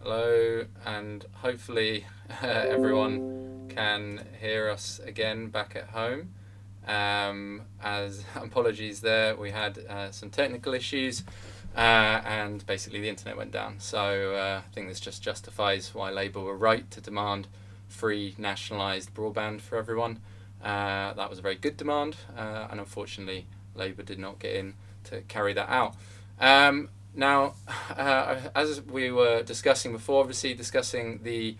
Hello, and hopefully everyone can hear us again back at home. As apologies there, we had some technical issues and basically the internet went down. So I think this just justifies why Labour were right to demand free nationalised broadband for everyone. That was a very good demand, and unfortunately, Labour did not get in to carry that out. Now, as we were discussing before, obviously discussing the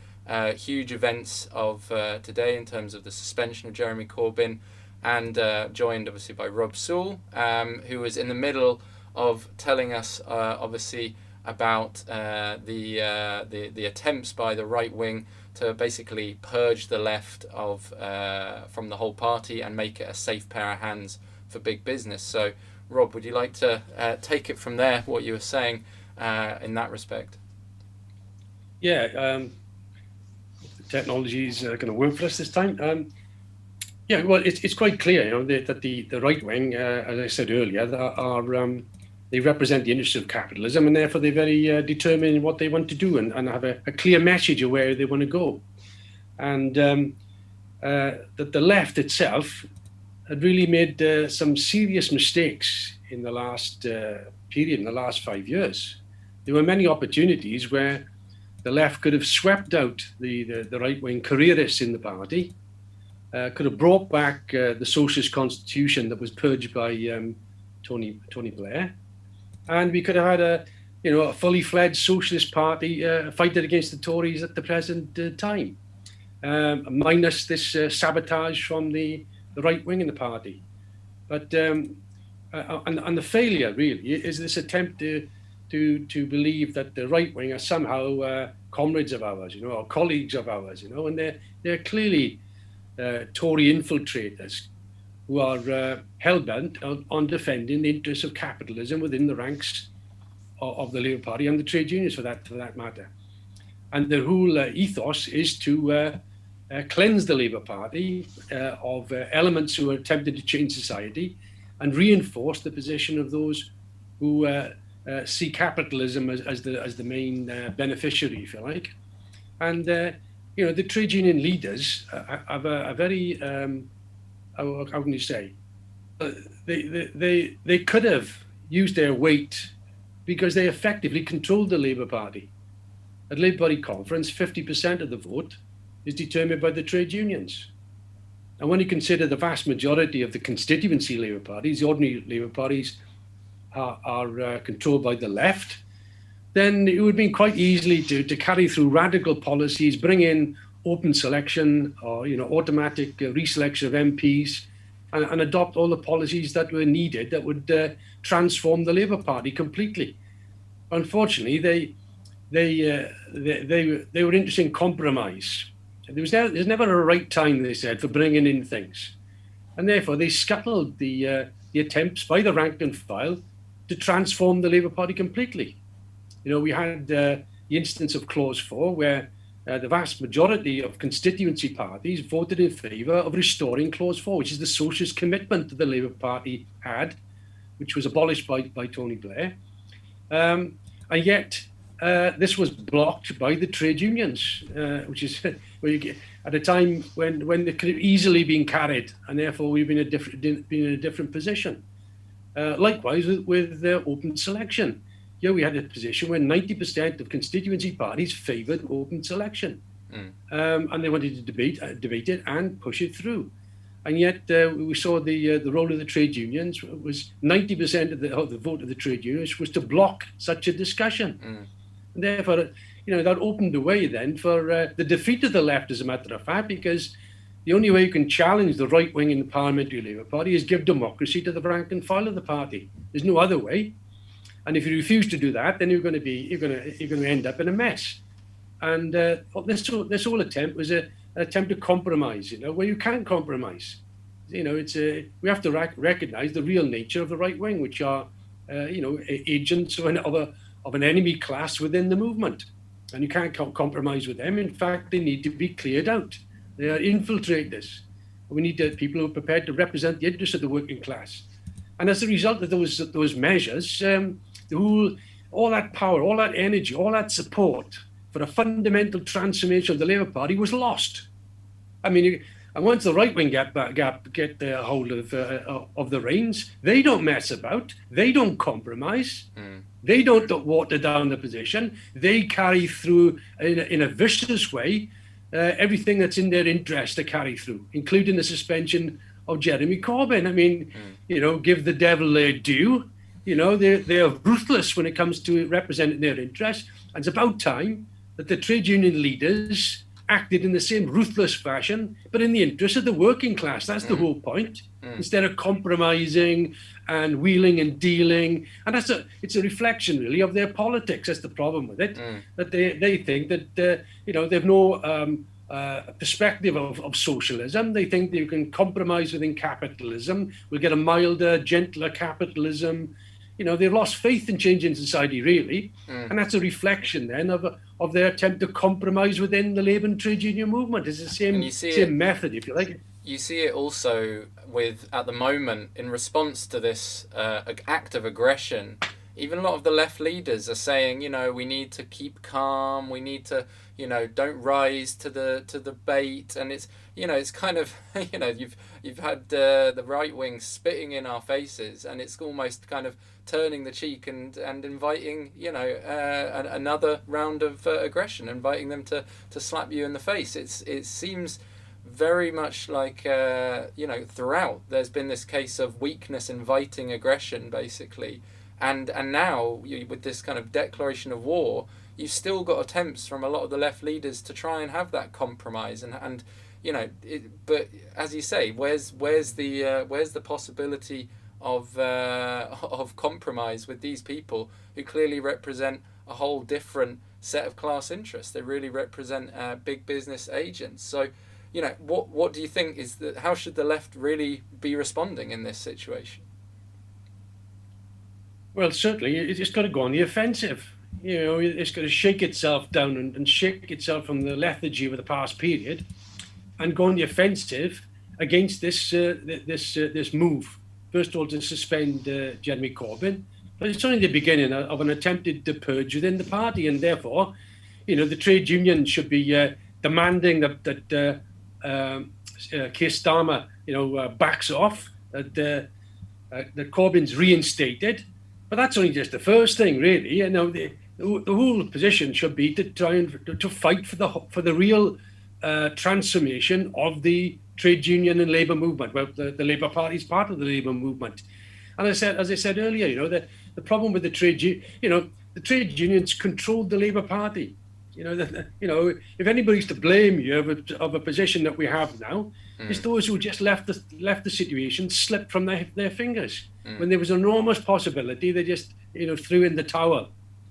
huge events of today in terms of the suspension of Jeremy Corbyn, and joined obviously by Rob Sewell, who was in the middle of telling us obviously about the attempts by the right wing to basically purge the left of from the whole party and make it a safe pair of hands for big business. So, Rob, would you like to take it from there, what you were saying in that respect? Yeah, technology is going to work for us this time. Yeah, well, it's quite clear, that the right wing, as I said earlier, they represent the interests of capitalism, and therefore they're very determined in what they want to do and have a clear message of where they want to go. And that the left itself had really made some serious mistakes in the last period, in the last 5 years. There were many opportunities where the left could have swept out the right-wing careerists in the party, could have brought back the socialist constitution that was purged by Tony Blair, and we could have had a fully fledged socialist party fighting against the Tories at the present time, minus this sabotage from the right wing in the party. But and the failure really is this attempt to believe that the right wing are somehow comrades of ours, or colleagues of ours, and they're clearly Tory infiltrators who are hell-bent on defending the interests of capitalism within the ranks of the Labour Party and the trade unions for that matter. And the whole ethos is to cleanse the Labour Party of elements who are attempting to change society and reinforce the position of those who see capitalism as the main beneficiary, if you like. And the trade union leaders have a very how can you say? They could have used their weight because they effectively controlled the Labour Party. At Labour Party conference, 50% of the vote is determined by the trade unions. And when you consider the vast majority of the constituency Labour parties, the ordinary Labour parties are controlled by the left, then it would have been quite easily to carry through radical policies, bring in open selection or automatic reselection of MPs, and adopt all the policies that were needed that would transform the Labour Party completely. Unfortunately, they were interested in compromise. There's never a right time, they said, for bringing in things, and therefore they scuttled the attempts by the rank and file to transform the Labour Party completely. We had the instance of Clause 4, where the vast majority of constituency parties voted in favour of restoring Clause 4, which is the socialist commitment that the Labour Party had, which was abolished by Tony Blair. And yet, this was blocked by the trade unions, which is where you get, at a time when they could have easily been carried, and therefore we've been in a different position. Likewise with open selection. Here we had a position where 90% of constituency parties favoured open selection, and they wanted to debate it and push it through. And yet we saw the role of the trade unions was 90% of the vote of the trade unions was to block such a discussion. And therefore, that opened the way then for the defeat of the left, as a matter of fact, because the only way you can challenge the right wing in the parliamentary Labour Party is give democracy to the rank and file of the party. There's no other way. And if you refuse to do that, then you're going to end up in a mess. And this whole attempt was an attempt to compromise, where you can't compromise. We have to recognise the real nature of the right wing, which are agents of an enemy class within the movement, and you can't compromise with them. In fact, they need to be cleared out. They are infiltrators. We need people who are prepared to represent the interests of the working class. And as a result of those measures, all that power, all that energy, all that support for a fundamental transformation of the Labour Party was lost. I mean, and once the right wing get hold of the reins, they don't mess about, they don't compromise, they don't water down the position, they carry through in a vicious way everything that's in their interest to carry through, including the suspension of Jeremy Corbyn. I mean, give the devil their due. They're ruthless when it comes to representing their interests. And it's about time that the trade union leaders acted in the same ruthless fashion, but in the interest of the working class. That's the whole point. Instead of compromising and wheeling and dealing. And it's a reflection, really, of their politics. That's the problem with it. That they think that, they've no perspective of socialism. They think they can compromise within capitalism. We'll get a milder, gentler capitalism. They've lost faith in changing society, really. And that's a reflection then of their attempt to compromise within the labour and trade union movement. It's the same method, if you like. You see it also at the moment, in response to this act of aggression, even a lot of the left leaders are saying, we need to keep calm, we need to, don't rise to the bait. And it's kind of, you've had the right wing spitting in our faces, and it's almost kind of turning the cheek and inviting, another round of aggression, inviting them to slap you in the face. It seems very much like, throughout there's been this case of weakness inviting aggression, basically. And now, with this kind of declaration of war, you've still got attempts from a lot of the left leaders to try and have that compromise, but as you say, where's the possibility of compromise with these people who clearly represent a whole different set of class interests? They really represent big business agents. So, what do you think how should the left really be responding in this situation? Well, certainly, it's got to go on the offensive. It's got to shake itself down and shake itself from the lethargy of the past period, and go on the offensive against this move. First of all, to suspend Jeremy Corbyn, but it's only the beginning of an attempted purge within the party, and therefore, the trade union should be demanding that Keir Starmer, backs off, that Corbyn's reinstated. But that's only just the first thing, really. The whole position should be to try and to fight for the real transformation of the trade union and labour movement. Well, the Labour Party is part of the labour movement, and as I said earlier, the problem with the trade unions controlled the Labour Party. If anybody's to blame here of a position that we have now, it's those who just left the situation slip from their fingers. When there was an enormous possibility, they just threw in the towel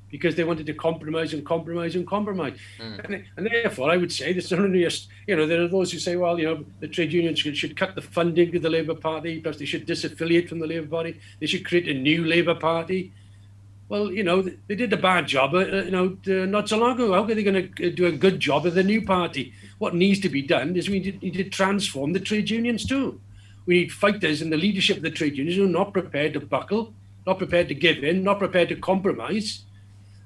because they wanted to compromise. And therefore, I would say there's not only there are those who say, well, the trade unions should cut the funding to the Labour Party, perhaps they should disaffiliate from the Labour Party, they should create a new Labour Party. Well, they did a bad job, not so long ago. How are they going to do a good job of the new party? What needs to be done is we need to transform the trade unions too. We need fighters in the leadership of the trade unions who are not prepared to buckle, not prepared to give in, not prepared to compromise,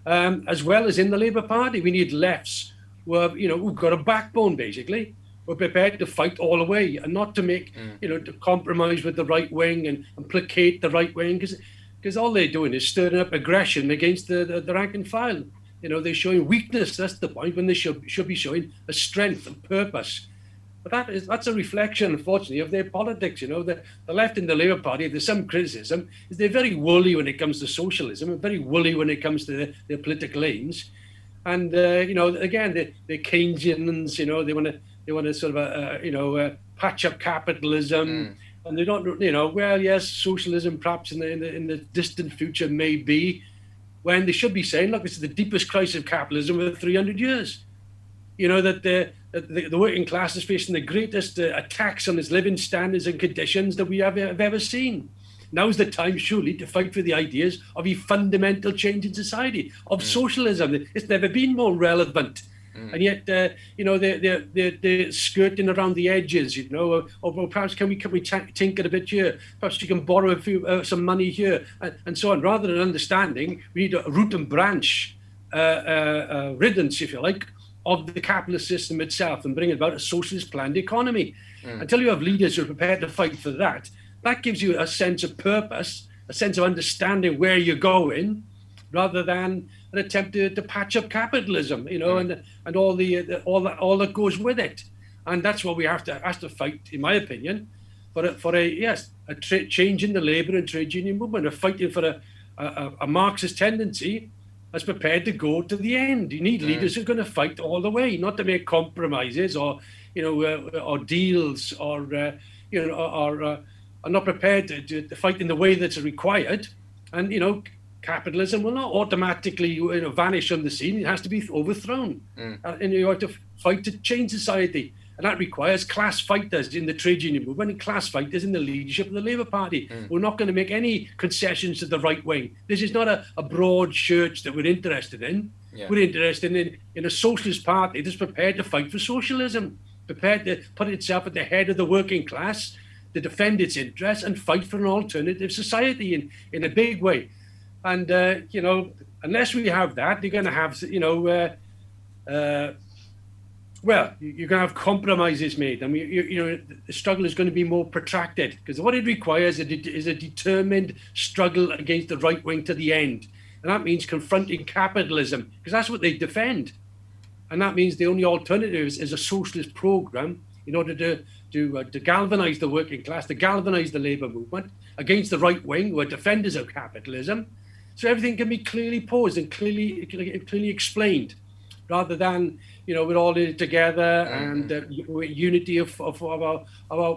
as well as in the Labour Party. We need lefts who've got a backbone, basically. We're prepared to fight all the way and not to make, to compromise with the right wing and placate the right wing, because all they're doing is stirring up aggression against the rank and file. They're showing weakness. That's the point, when they should be showing a strength and purpose. But that's a reflection, unfortunately, of their politics. The left in the Labour Party, there's some criticism, is they're very woolly when it comes to socialism and very woolly when it comes to their political aims. And, again, they're Keynesians, they want to sort of, patch up capitalism. And they don't, well, yes, socialism perhaps in the distant future may be, when they should be saying, look, this is the deepest crisis of capitalism over 300 years. That the working class is facing the greatest attacks on its living standards and conditions that we have ever seen. Now's the time, surely, to fight for the ideas of a fundamental change in society, of socialism. It's never been more relevant. And yet, they're skirting around the edges, or perhaps can we tinker a bit here? Perhaps you can borrow some money here, and so on. Rather than understanding, we need a root and branch riddance, if you like, of the capitalist system itself and bring about a socialist planned economy. Until you have leaders who are prepared to fight for that, that gives you a sense of purpose, a sense of understanding where you're going, rather than an attempt to patch up capitalism, and all that goes with it. And that's what we have to fight, in my opinion, for a change in the labour and trade union movement, a fighting for a Marxist tendency that's prepared to go to the end. You need leaders who are going to fight all the way, not to make compromises or deals or are not prepared to fight in the way that's required. And capitalism will not automatically vanish from the scene. It has to be overthrown, and you have to fight to change society. And that requires class fighters in the trade union movement and class fighters in the leadership of the Labour Party. We're not going to make any concessions to the right wing. This is not a broad church that we're interested in. Yeah. We're interested in a socialist party that's prepared to fight for socialism, prepared to put itself at the head of the working class, to defend its interests and fight for an alternative society in a big way. And, unless we have that, you're going to have, you're going to have compromises made. I mean, the struggle is going to be more protracted, because what it requires is a determined struggle against the right wing to the end. And that means confronting capitalism, because that's what they defend. And that means the only alternative is a socialist program in order to galvanize the working class, to galvanize the labor movement against the right wing, who are defenders of capitalism. So everything can be clearly posed and clearly explained, rather than, we're all in it together and unity of our.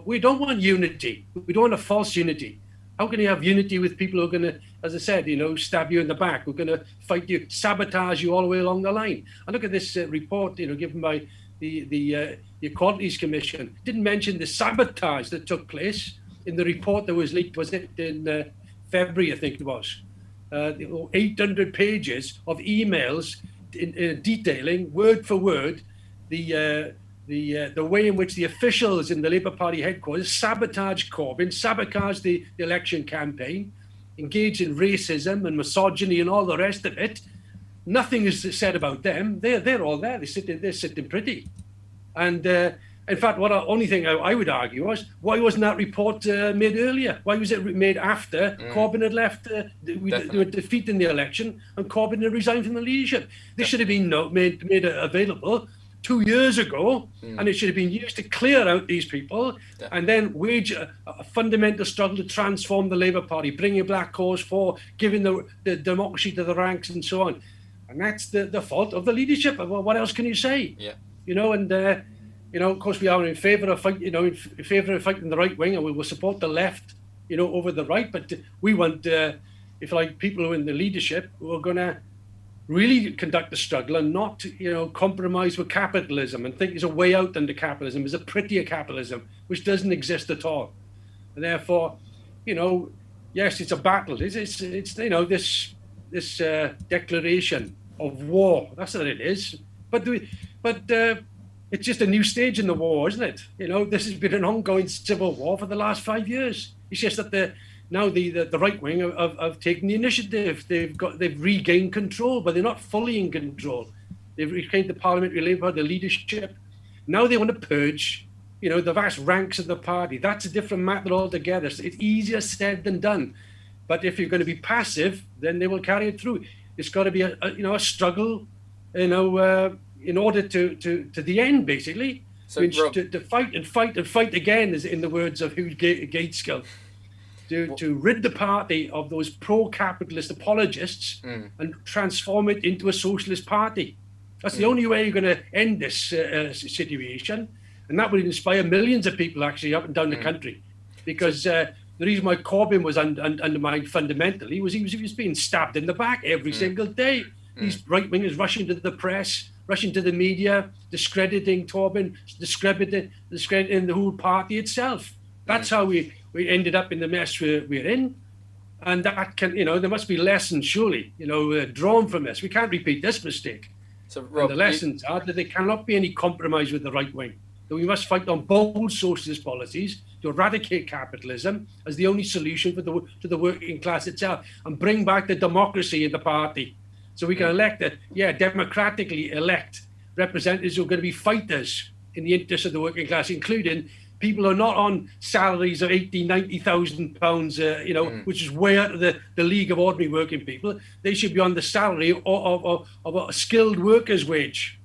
We don't want unity. We don't want a false unity. How can you have unity with people who are going to, as I said, stab you in the back, who are going to fight you, sabotage you all the way along the line? And look at this report, given by the Equalities Commission. Didn't mention the sabotage that took place in the report that was leaked. Was it in February? I think it was. 800 pages of emails detailing word for word the way in which the officials in the Labour Party headquarters sabotaged Corbyn, sabotaged the election campaign, engaged in racism and misogyny and all the rest of it. Nothing is said about them. They're all there. They're sitting pretty. And in fact, only thing I would argue was, why wasn't that report made earlier? Why was it made after Corbyn had left? They were defeated in the election and Corbyn had resigned from the leadership. This should have been made available 2 years ago, and it should have been used to clear out these people and then wage a fundamental struggle to transform the Labour Party, bring a black cause for, giving the democracy to the ranks and so on. And that's the fault of the leadership. What else can you say? Yeah. Of course, we are in favour of fighting the right wing, and we will support the left, over the right. But we want, people who are in the leadership who are going to really conduct the struggle and not, compromise with capitalism and think there's a way out under capitalism, there's a prettier capitalism, which doesn't exist at all. And therefore, yes, it's a battle. It's this declaration of war. That's what it is. But it's just a new stage in the war, isn't it? This has been an ongoing civil war for the last 5 years. It's just that the right wing have taken the initiative. They've regained control, but they're not fully in control. They've retained the parliamentary Labour, the leadership. Now they want to purge, the vast ranks of the party. That's a different matter altogether. It's easier said than done. But if you're going to be passive, then they will carry it through. It's got to be a struggle, in order to the end, basically. So to fight and fight and fight again, is in the words of Hugh Gateskill, to rid the party of those pro-capitalist apologists and transform it into a socialist party. That's the only way you're going to end this situation, and that would inspire millions of people actually up and down the country, because the reason why Corbyn was undermined fundamentally was he was being stabbed in the back every single day. These right-wingers rushing to the press, rushing to the media, discrediting Corbyn, discrediting the whole party itself. That's how we ended up in the mess we're in. And that can, there must be lessons, surely, drawn from this. We can't repeat this mistake. So, Rob, the lessons are that there cannot be any compromise with the right wing. That we must fight on bold socialist policies to eradicate capitalism as the only solution to the working class itself, and bring back the democracy in the party. So we can elect, democratically elect representatives who are going to be fighters in the interest of the working class, including people who are not on salaries of 80, 90,000 pounds, which is way out of the league of ordinary working people. They should be on the salary of a skilled worker's wage,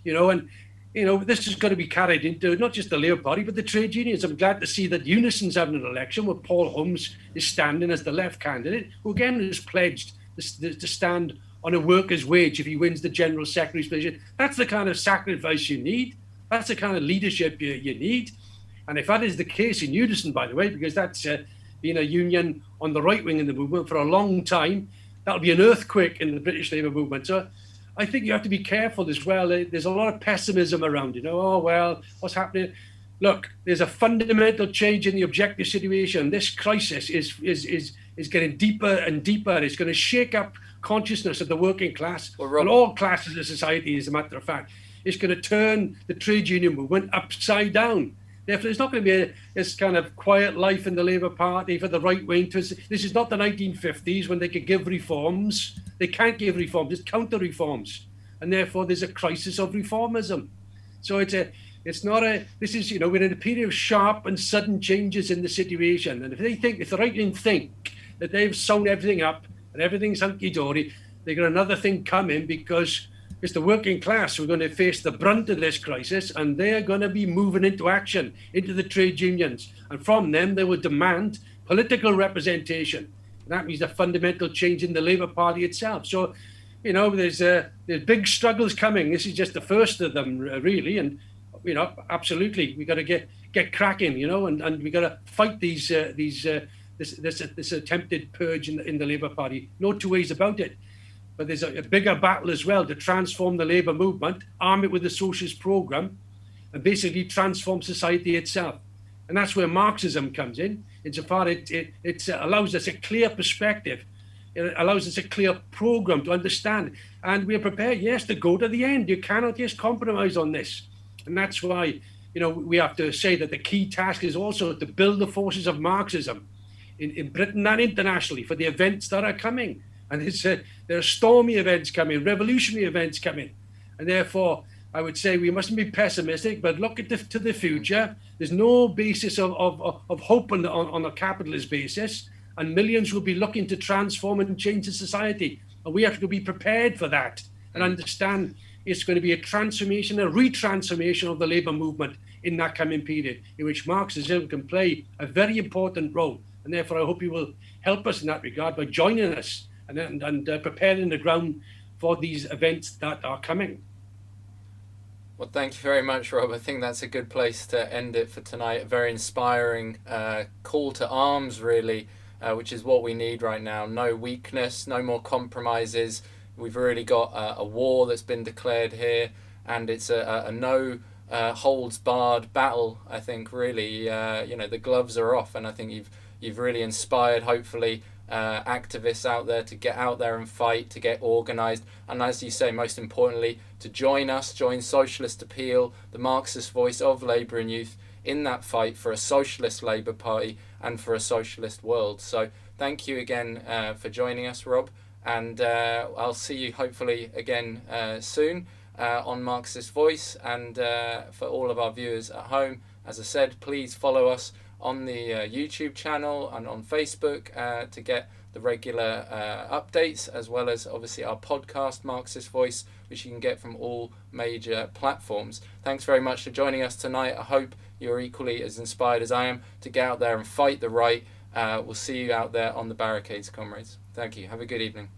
and this is going to be carried into not just the Labour Party, but the trade unions. I'm glad to see that Unison's having an election where Paul Holmes is standing as the left candidate, who again has pledged to stand on a worker's wage if he wins the General Secretary's position. That's the kind of sacrifice you need. That's the kind of leadership you need. And if that is the case in Unison, by the way, because that's been a union on the right wing in the movement for a long time, that'll be an earthquake in the British Labour movement. So I think you have to be careful as well. There's a lot of pessimism around, oh, well, what's happening? Look, there's a fundamental change in the objective situation. This crisis is getting deeper and deeper. It's going to shake up consciousness of the working class and all classes of society, as a matter of fact. It's going to turn the trade union movement upside down. Therefore, there's not going to be this kind of quiet life in the Labour Party for the right wing. This is not the 1950s when they could give reforms. They can't give reforms. It's counter reforms, and therefore there's a crisis of reformism. So we're in a period of sharp and sudden changes in the situation. And if the right wing think that they've sewn everything up and everything's hunky dory, they got another thing coming, because it's the working class who are going to face the brunt of this crisis, and they're going to be moving into action, into the trade unions. And from them, they will demand political representation. And that means a fundamental change in the Labour Party itself. So, there's big struggles coming. This is just the first of them, really. And, absolutely, we got to get cracking, and we got to fight this attempted purge in the Labour Party. No two ways about it. But there's a bigger battle as well to transform the labour movement, arm it with a socialist programme, and basically transform society itself. And that's where Marxism comes in, insofar it allows us a clear perspective. It allows us a clear programme to understand. And we're prepared, to go to the end. You cannot just compromise on this. And that's why, we have to say that the key task is also to build the forces of Marxism in Britain and internationally for the events that are coming. And there are stormy events coming, revolutionary events coming. And therefore, I would say we mustn't be pessimistic, but look to the future. There's no basis of hope on a capitalist basis. And millions will be looking to transform and change the society. And we have to be prepared for that and understand it's going to be a transformation, a retransformation of the labour movement in that coming period, in which Marxism can play a very important role. And therefore, I hope you will help us in that regard by joining us and preparing the ground for these events that are coming. Well, thank you very much, Rob. I think that's a good place to end it for tonight. A very inspiring call to arms, really, which is what we need right now. No weakness, no more compromises. We've really got a war that's been declared here, and it's a no holds barred battle. I think really, the gloves are off, and I think you've really inspired, hopefully, activists out there to get out there and fight, to get organised, and as you say, most importantly, to join Socialist Appeal, the Marxist Voice of Labour and Youth, in that fight for a socialist Labour Party and for a socialist world. So thank you again for joining us, Rob, and I'll see you hopefully again soon on Marxist Voice. And for all of our viewers at home, as I said, please follow us on the YouTube channel and on Facebook to get the regular updates, as well as obviously our podcast, Marxist Voice, which you can get from all major platforms. Thanks very much for joining us tonight. I hope you're equally as inspired as I am to get out there and fight the right. We'll see you out there on the barricades, comrades. Thank you. Have a good evening.